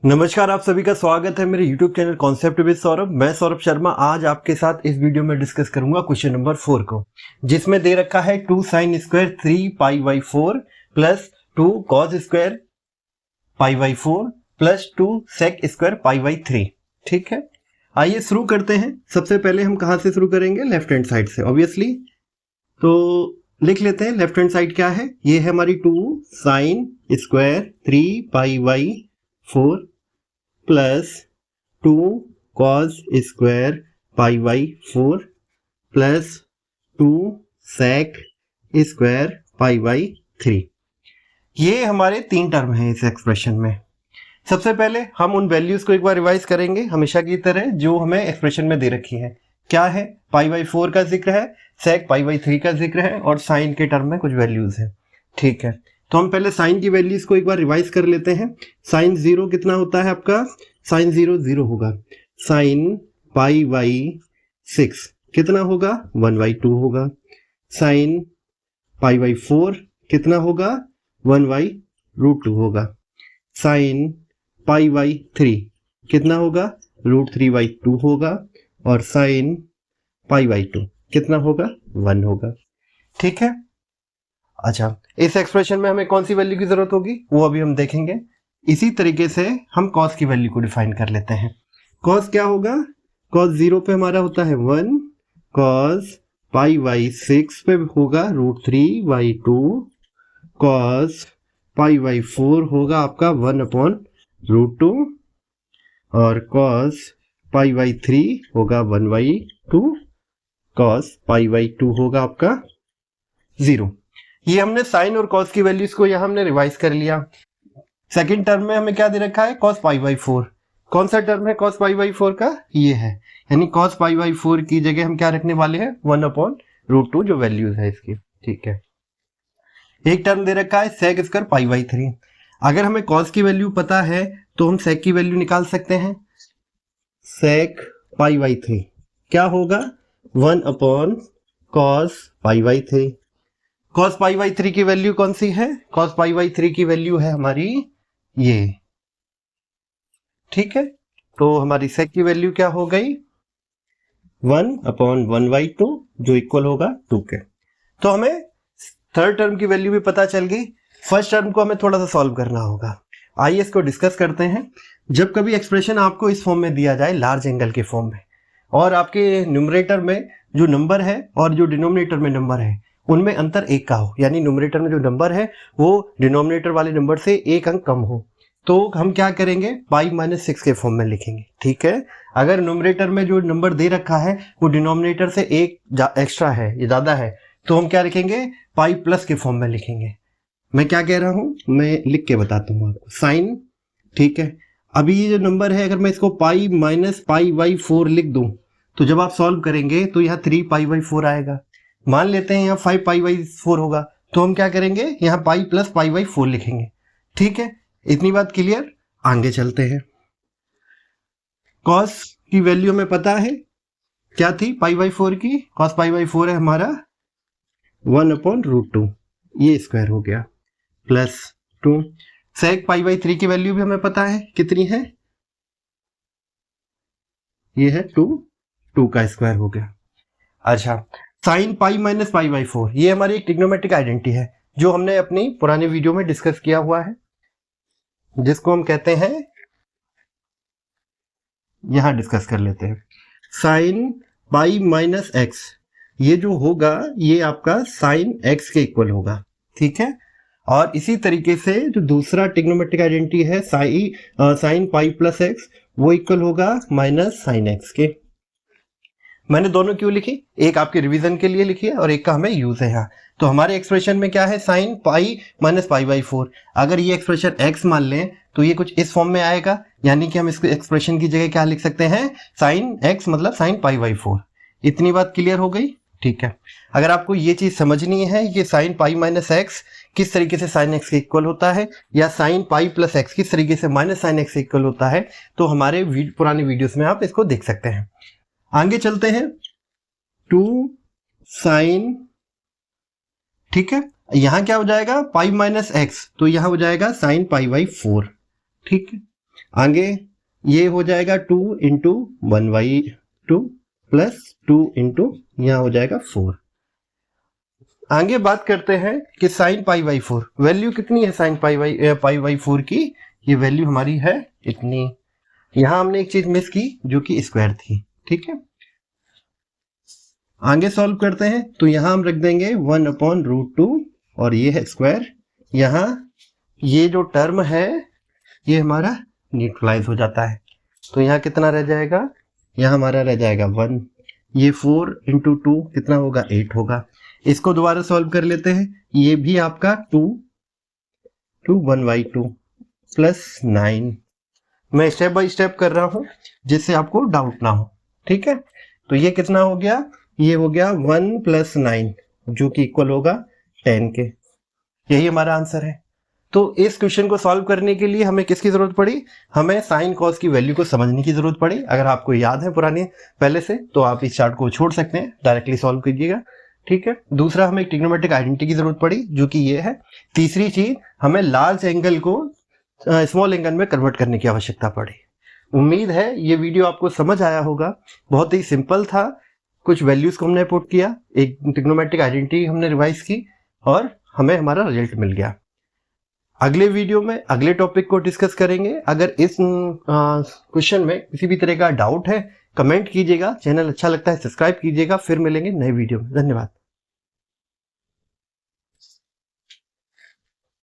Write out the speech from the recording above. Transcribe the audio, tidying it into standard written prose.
नमस्कार, आप सभी का स्वागत है मेरे YouTube channel concept with Saurabh. मैं सौरभ शर्मा आज आपके साथ इस वीडियो में डिस्कस करूंगा क्वेश्चन नंबर 4 को, जिसमें दे रखा है 2 sin square 3 pi by 4 plus 2 cos square pi by 4 plus 2 sec square pi by 3। ठीक है, आइए शुरू करते हैं। सबसे पहले हम कहाँ से शुरू करेंगे? लेफ्ट हैंड साइड से ऑब्वियसली। तो लिख लेते हैं लेफ्ट हैंड साइड क्या है। ये है हमारी 2 sin square 3 pi by 4 plus 2 cos square pi by 4 plus 2 sec square pi by 3। ये हमारे 3 टर्म हैं इस एक्सप्रेशन में। सबसे पहले हम उन वैल्यूज को एक बार रिवाइज करेंगे हमेशा की तरह जो हमें एक्सप्रेशन में दे रखी है। क्या है? पाई बाई 4 का जिक्र है, sec पाई बाई 3 का जिक्र है और साइन के टर्म में कुछ वैल्यूज है। ठीक है, तो हम पहले साइन की वैल्यूज को एक बार रिवाइज कर लेते हैं। साइन 0 कितना होता है आपका? साइन 0 0 होगा। साइन पाई बाई 6 कितना होगा? 1 बाई 2 होगा। साइन पाई बाई 4 कितना होगा? 1 बाई रूट 2 होगा। साइन पाई बाई 3 कितना होगा? रूट 3 बाई 2 होगा। और साइन पाई बाई 2 कितना होगा? 1 होगा। ठीक है, अच्छा इस एक्सप्रेशन में हमें कौन सी वैल्यू की जरूरत होगी वो अभी हम देखेंगे। इसी तरीके से हम cos की वैल्यू को डिफाइन कर लेते हैं। cos क्या होगा? cos 0 पे हमारा होता है 1, cos पाई बाई 6 पे होगा root 3 by 2, cos pi by 4 होगा आपका 1 अपॉन रूट 2 और cos पाई बाई 3 होगा 1 बाई 2, cos पाई बाई 2 होगा आपका 0। ये हमने साइन और cos की वैल्यूज को यहां हमने रिवाइज कर लिया। सेकंड टर्म में हमें क्या दे रखा है? cos pi by 4। कौन सा टर्म है cos पाई बाई 4 का? ये है, यानी cos पाई बाई 4 की जगह हम क्या रखने वाले हैं? 1 अपॉन रूट 2 जो वैल्यूज है इसकी। ठीक है, एक टर्म दे रखा है sec स्क्वायर पाई बाई 3। अगर हमें cos की वैल्यू पता है तो हम sec की वैल्यू निकाल सकते हैं। sec पाई बाई 3 क्या होगा? 1 upon cos pi by 3। cos pi by 3 की वैल्यू कौन सी है? cos पाई बाई 3 की वैल्यू है हमारी ये। ठीक है, तो हमारी sec की वैल्यू क्या हो गई? 1 अपॉन 1 बाई 2 जो इक्वल होगा 2 के। तो हमें थर्ड टर्म की वैल्यू भी पता चल गई। फर्स्ट टर्म को हमें थोड़ा सा सॉल्व करना होगा। आइए इसको डिस्कस करते हैं। जब कभी एक्सप्रेशन आपको इस फॉर्म में दिया जाए, लार्ज एंगल के फॉर्म में, और आपके न्यूमरेटर में जो नंबर है और जो डिनोमिनेटर में नंबर है उनमें अंतर एक का हो, यानी न्यूमरेटर में जो नंबर है वो डिनोमिनेटर वाले नंबर से एक अंक कम हो, तो हम क्या करेंगे? पाई माइनस 6 के फॉर्म में लिखेंगे। ठीक है, अगर न्यूमरेटर में जो नंबर दे रखा है वो डिनोमिनेटर से एक एक्स्ट्रा है, ये ज्यादा है, तो हम क्या लिखेंगे? पाई प्लस के फॉर्म में लिखेंगे। मैं क्या कह रहा हूं, मैं लिख के बताता हूं आपको। साइन, ठीक है, अभी ये जो नंबर है अगर मैं इसको पाई माइनस पाई बाई 4 लिख दूं तो जब आप सॉल्व करेंगे तो यहाँ 3 पाई बाई 4 आएगा। मान लेते हैं यहाँ 5 पाई बाई 4 होगा, तो हम क्या करेंगे? यहाँ पाई प्लस पाई बाई 4 लिखेंगे। ठीक है, इतनी बात क्लियर। आगे चलते हैं। cos की वैल्यू हमें पता है क्या थी? पाई बाई 4 की। cos पाई बाई 4 है हमारा 1 अपॉन रूट 2, ये स्क्वायर हो गया, प्लस 2 sec पाई बाई 3 की वैल्यू भी हमें पता है कितनी है? ये है 2 का स्क्वायर हो गया। अच्छा, sine pi minus pi by 4 ये हमारी एक ट्रिग्नोमेट्रिक आइडेंटिटी है जो हमने अपनी पुरानी वीडियो में डिस्कस किया हुआ है, जिसको हम कहते हैं, यहां डिस्कस कर लेते हैं। साइन पाई माइनस एक्स ये जो होगा ये आपका साइन एक्स के इक्वल होगा। ठीक है, और इसी तरीके से जो दूसरा ट्रिग्नोमेट्रिक आइडेंटिटी है साइन पाई प्लस एक्स वो इक्वल होगा माइनस साइन एक्स के। मैंने दोनों क्यों लिखी? एक आपके रिवीजन के लिए लिखी है और एक का हमें यूज है यहाँ। तो हमारे एक्सप्रेशन में क्या है? Sine pi minus pi by 4। अगर ये एक्सप्रेशन x मान लें तो ये कुछ इस फॉर्म में आएगा, यानी कि हम इस एक्सप्रेशन की जगह क्या लिख सकते हैं? साइन x मतलब साइन पाई बाई 4। इतनी बात क्लियर हो गई? ठीक है, अगर आपको ये चीज समझनी है ये साइन पाई माइनस एक्स किस तरीके से साइन एक्स के इक्वल होता है, या साइन पाई प्लस एक्स किस तरीके से माइनस साइन एक्स के इक्वल होता है, तो हमारे पुराने वीडियोस में आप इसको देख सकते हैं। आगे चलते हैं। 2 साइन, ठीक है, यहां क्या हो जाएगा? पाई माइनस एक्स, तो यहां हो जाएगा साइन पाई बाई 4। ठीक है, आगे ये हो जाएगा 2 इंटू 1/2 प्लस 2 इंटू यहाँ हो जाएगा 4। आगे बात करते हैं कि साइन π/4 वैल्यू कितनी है साइन π/4 की। ये वैल्यू हमारी है इतनी। यहां हमने एक चीज मिस की जो कि स्क्वायर थी। ठीक है, आगे सॉल्व करते हैं तो यहां हम रख देंगे 1/√2 और ये है स्क्वायर। यहां ये जो टर्म है ये हमारा न्यूट्रलाइज हो जाता है, तो यहाँ कितना रह जाएगा, यहाँ हमारा रह जाएगा 1। ये 4 इंटू 2 कितना होगा, 8 होगा। इसको दोबारा सॉल्व कर लेते हैं। ये भी आपका 2 1/2 प्लस 9। मैं स्टेप बाय स्टेप कर रहा हूं जिससे आपको डाउट ना हो। ठीक है, तो ये कितना हो गया, ये हो गया 1 प्लस 9 जो कि इक्वल होगा 10 के। यही हमारा आंसर है। तो इस क्वेश्चन को सॉल्व करने के लिए हमें किसकी जरूरत पड़ी, हमें साइन कॉस की वैल्यू को समझने की जरूरत पड़ी। अगर आपको याद है पुराने पहले से तो आप इस चार्ट को छोड़ सकते हैं, डायरेक्टली सॉल्व कीजिएगा। ठीक है, दूसरा हमें ट्रिग्नोमेट्रिक आइडेंटिटी की जरूरत पड़ी जो कि ये है। तीसरी चीज हमें लार्ज एंगल को स्मॉल एंगल में कन्वर्ट करने की आवश्यकता पड़ी। उम्मीद है ये वीडियो आपको समझ आया होगा। बहुत ही सिंपल था, कुछ वैल्यूज को हमने पुट किया, एक ट्रिग्नोमेट्रिक आइडेंटिटी हमने रिवाइज की और हमें हमारा रिजल्ट मिल गया। अगले वीडियो में अगले टॉपिक को डिस्कस करेंगे। अगर इस क्वेश्चन में किसी भी तरह का डाउट है कमेंट कीजिएगा। चैनल अच्छा लगता है सब्सक्राइब कीजिएगा। फिर मिलेंगे नए वीडियो में। धन्यवाद।